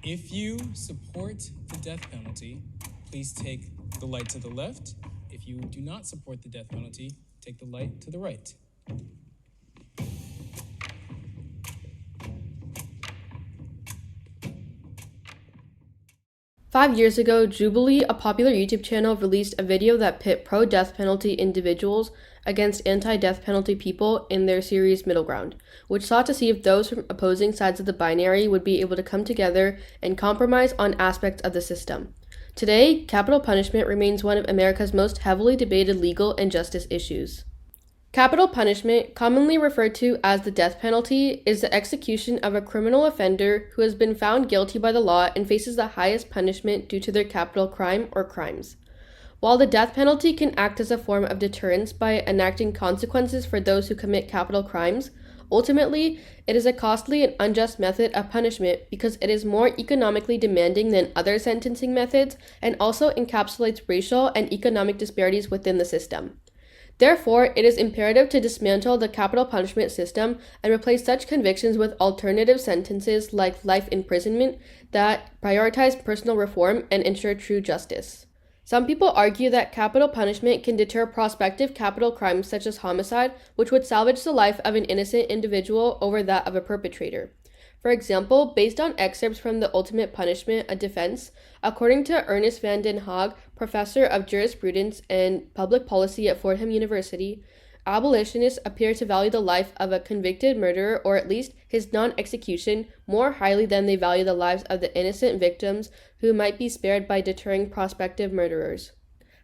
If you support the death penalty, please take the light to the left. If you do not support the death penalty, take the light to the right. 5 years ago, Jubilee, a popular YouTube channel, released a video that pit pro-death penalty individuals against anti-death penalty people in their series Middle Ground, which sought to see if those from opposing sides of the binary would be able to come together and compromise on aspects of the system. Today, capital punishment remains one of America's most heavily debated legal and justice issues. Capital punishment, commonly referred to as the death penalty, is the execution of a criminal offender who has been found guilty by the law and faces the highest punishment due to their capital crime or crimes. While the death penalty can act as a form of deterrence by enacting consequences for those who commit capital crimes, ultimately, it is a costly and unjust method of punishment because it is more economically demanding than other sentencing methods and also encapsulates racial and economic disparities within the system. Therefore, it is imperative to dismantle the capital punishment system and replace such convictions with alternative sentences like life imprisonment that prioritize personal reform and ensure true justice. Some people argue that capital punishment can deter prospective capital crimes such as homicide, which would salvage the life of an innocent individual over that of a perpetrator. For example, based on excerpts from The Ultimate Punishment, A Defense, according to Ernest van den Haag, professor of jurisprudence and public policy at Fordham University, abolitionists appear to value the life of a convicted murderer, or at least his non-execution, more highly than they value the lives of the innocent victims who might be spared by deterring prospective murderers.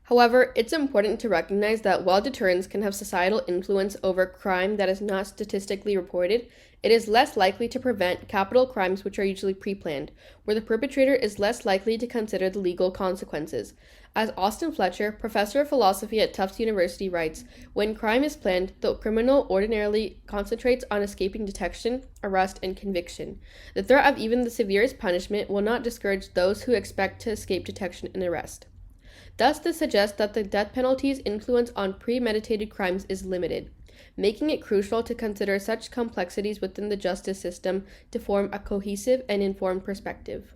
However, it's important to recognize that while deterrence can have societal influence over crime that is not statistically reported, it is less likely to prevent capital crimes which are usually pre-planned, where the perpetrator is less likely to consider the legal consequences. As Austin Fletcher, professor of philosophy at Tufts University, writes, when crime is planned, the criminal ordinarily concentrates on escaping detection, arrest, and conviction. The threat of even the severest punishment will not discourage those who expect to escape detection and arrest. Thus, this suggests that the death penalty's influence on premeditated crimes is limited, making it crucial to consider such complexities within the justice system to form a cohesive and informed perspective.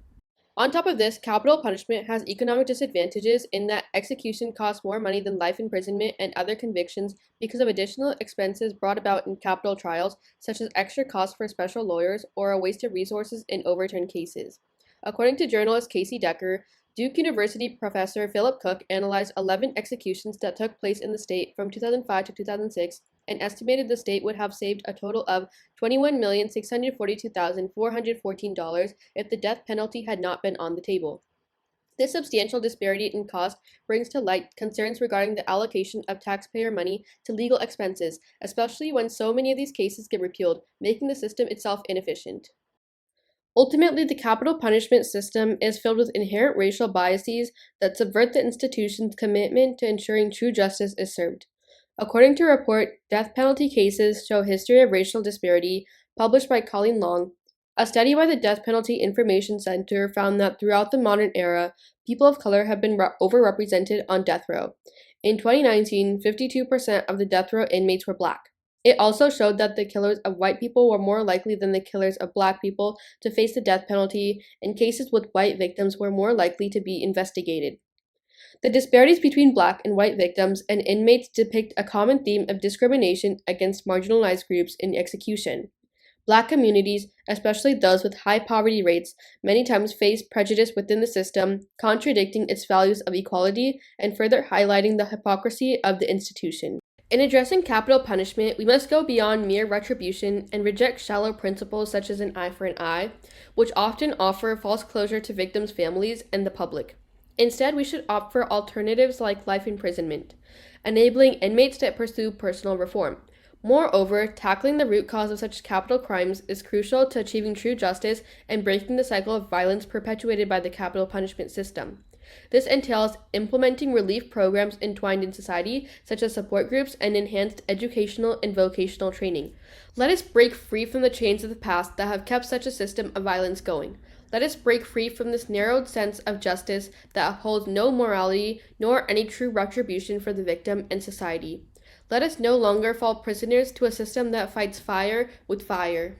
On top of this, capital punishment has economic disadvantages in that execution costs more money than life imprisonment and other convictions because of additional expenses brought about in capital trials, such as extra costs for special lawyers or a waste of resources in overturned cases. According to journalist Casey Decker, Duke University professor Philip Cook analyzed 11 executions that took place in the state from 2005 to 2006 and estimated the state would have saved a total of $21,642,414 if the death penalty had not been on the table. This substantial disparity in cost brings to light concerns regarding the allocation of taxpayer money to legal expenses, especially when so many of these cases get repealed, making the system itself inefficient. Ultimately, the capital punishment system is filled with inherent racial biases that subvert the institution's commitment to ensuring true justice is served. According to a report, Death Penalty Cases Show History of Racial Disparity, published by Colleen Long, a study by the Death Penalty Information Center found that throughout the modern era, people of color have been overrepresented on death row. In 2019, 52% of the death row inmates were Black. It also showed that the killers of white people were more likely than the killers of Black people to face the death penalty, and cases with white victims were more likely to be investigated. The disparities between Black and white victims and inmates depict a common theme of discrimination against marginalized groups in execution. Black communities, especially those with high poverty rates, many times face prejudice within the system, contradicting its values of equality and further highlighting the hypocrisy of the institution. In addressing capital punishment, we must go beyond mere retribution and reject shallow principles such as an eye for an eye, which often offer false closure to victims' families and the public. Instead, we should opt for alternatives like life imprisonment, enabling inmates to pursue personal reform. Moreover, tackling the root cause of such capital crimes is crucial to achieving true justice and breaking the cycle of violence perpetuated by the capital punishment system. This entails implementing relief programs entwined in society, such as support groups and enhanced educational and vocational training. Let us break free from the chains of the past that have kept such a system of violence going. Let us break free from this narrowed sense of justice that upholds no morality nor any true retribution for the victim and society. Let us no longer fall prisoners to a system that fights fire with fire.